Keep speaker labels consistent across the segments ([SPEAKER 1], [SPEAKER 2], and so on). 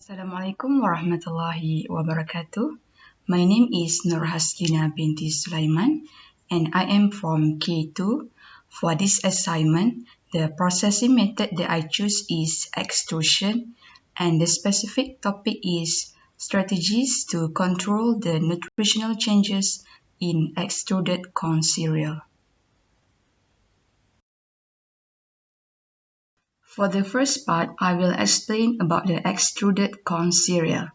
[SPEAKER 1] Assalamualaikum warahmatullahi wabarakatuh. My name is Nur Hasdina binti Sulaiman and I am from K2. For this assignment, the processing method that I choose is extrusion and the specific topic is strategies to control the nutritional changes in extruded corn cereal. For the first part, I will explain about the extruded corn cereal.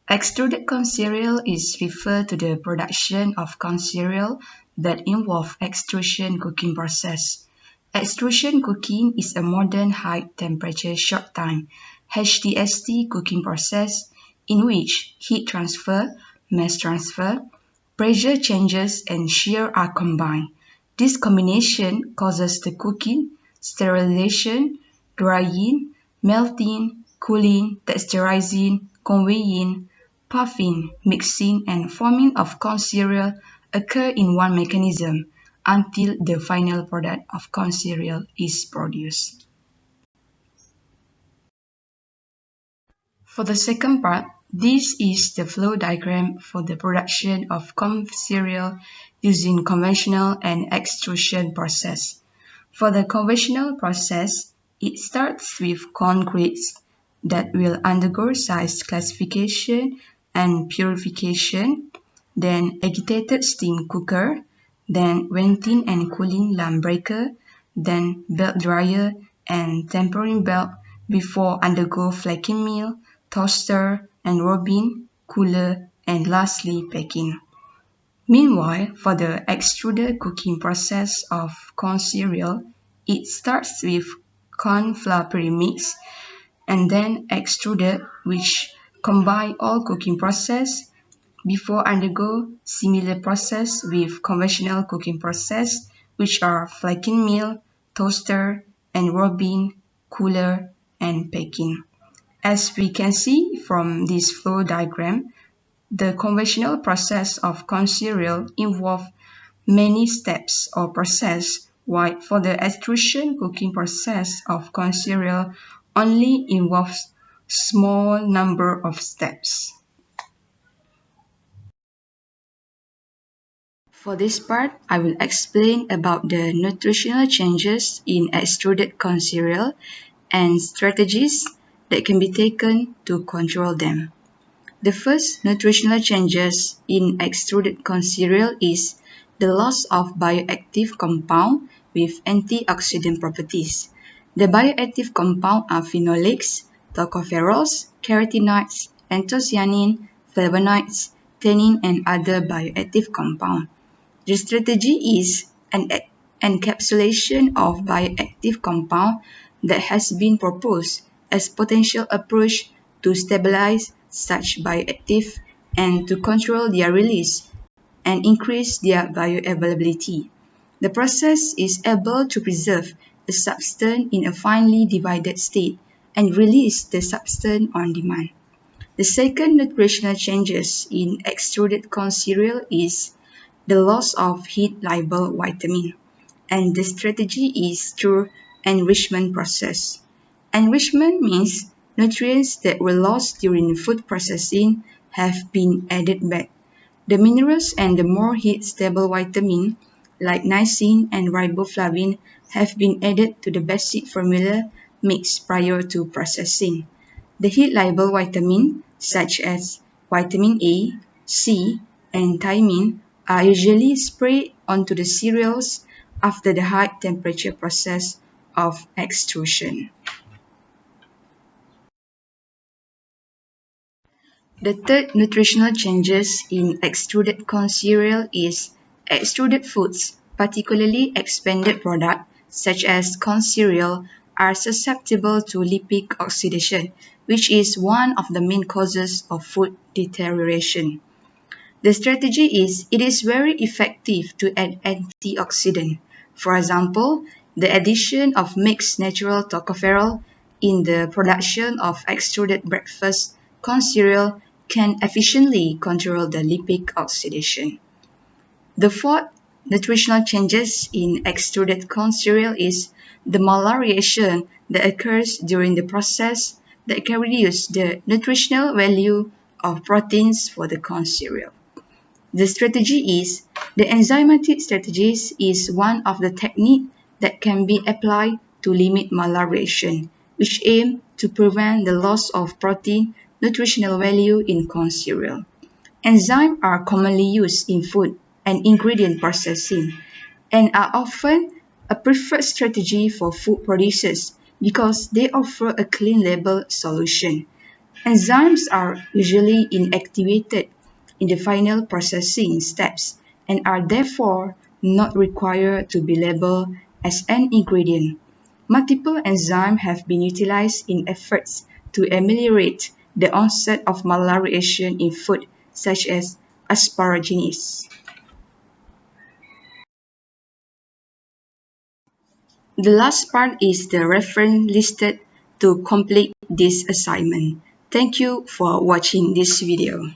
[SPEAKER 1] Extruded corn cereal is referred to the production of corn cereal that involve extrusion cooking process. Extrusion cooking is a modern high temperature short time HTST cooking process in which heat transfer, mass transfer, pressure changes and shear are combined. This combination causes the cooking, sterilization, drying, melting, cooling, texturizing, conveying, puffing, mixing, and forming of corn cereal occur in one mechanism until the final product of corn cereal is produced. For the second part, this is the flow diagram for the production of corn cereal using conventional and extrusion process. For the conventional process, it starts with corn grades that will undergo size classification and purification, then agitated steam cooker, then venting and cooling lamp breaker, then belt dryer and tempering belt before undergo flaking mill, toaster and robin, cooler, and lastly packing. Meanwhile, for the extruded cooking process of corn cereal, it starts with corn flour premix and then extruded, which combine all cooking process before undergo similar process with conventional cooking process, which are flaking mill, toaster, and robin, cooler, and packing. As we can see from this flow diagram, the conventional process of corn cereal involves many steps or process, while for the extrusion cooking process of corn cereal only involves small number of steps. For this part, I will explain about the nutritional changes in extruded corn cereal and strategies that can be taken to control them. The first nutritional changes in extruded corn cereal is the loss of bioactive compound with antioxidant properties. The bioactive compound are phenolics, tocopherols, carotenoids, anthocyanin, flavonoids, tannin, and other bioactive compounds. The strategy is an encapsulation of bioactive compound that has been proposed as potential approach to stabilize such bioactive and to control their release and increase their bioavailability. The process is able to preserve a substance in a finely divided state and release the substance on demand. The second nutritional changes in extruded corn cereal is the loss of heat-labile vitamin, and the strategy is through enrichment process. Enrichment means nutrients that were lost during food processing have been added back. The minerals and the more heat-stable vitamin, like niacin and riboflavin, have been added to the basic formula mix prior to processing. The heat-labile vitamin, such as vitamin A, C, and thiamine, are usually sprayed onto the cereals after the high temperature process of extrusion. The third nutritional changes in extruded corn cereal is extruded foods, particularly expanded products such as corn cereal, are susceptible to lipid oxidation, which is one of the main causes of food deterioration. The strategy is it is very effective to add antioxidant. For example, the addition of mixed natural tocopherol in the production of extruded breakfast corn cereal can efficiently control the lipid oxidation. The fourth nutritional changes in extruded corn cereal is the malariation that occurs during the process that can reduce the nutritional value of proteins for the corn cereal. The strategy is the enzymatic strategies is one of the techniques that can be applied to limit malnutrition, which aim to prevent the loss of protein nutritional value in corn cereal. Enzymes are commonly used in food and ingredient processing and are often a preferred strategy for food producers because they offer a clean label solution. Enzymes are usually inactivated in the final processing steps and are therefore not required to be labeled as an ingredient. Multiple enzymes have been utilized in efforts to ameliorate the onset of malnutrition in food, such as asparaginase. The last part is the reference listed to complete this assignment. Thank you for watching this video.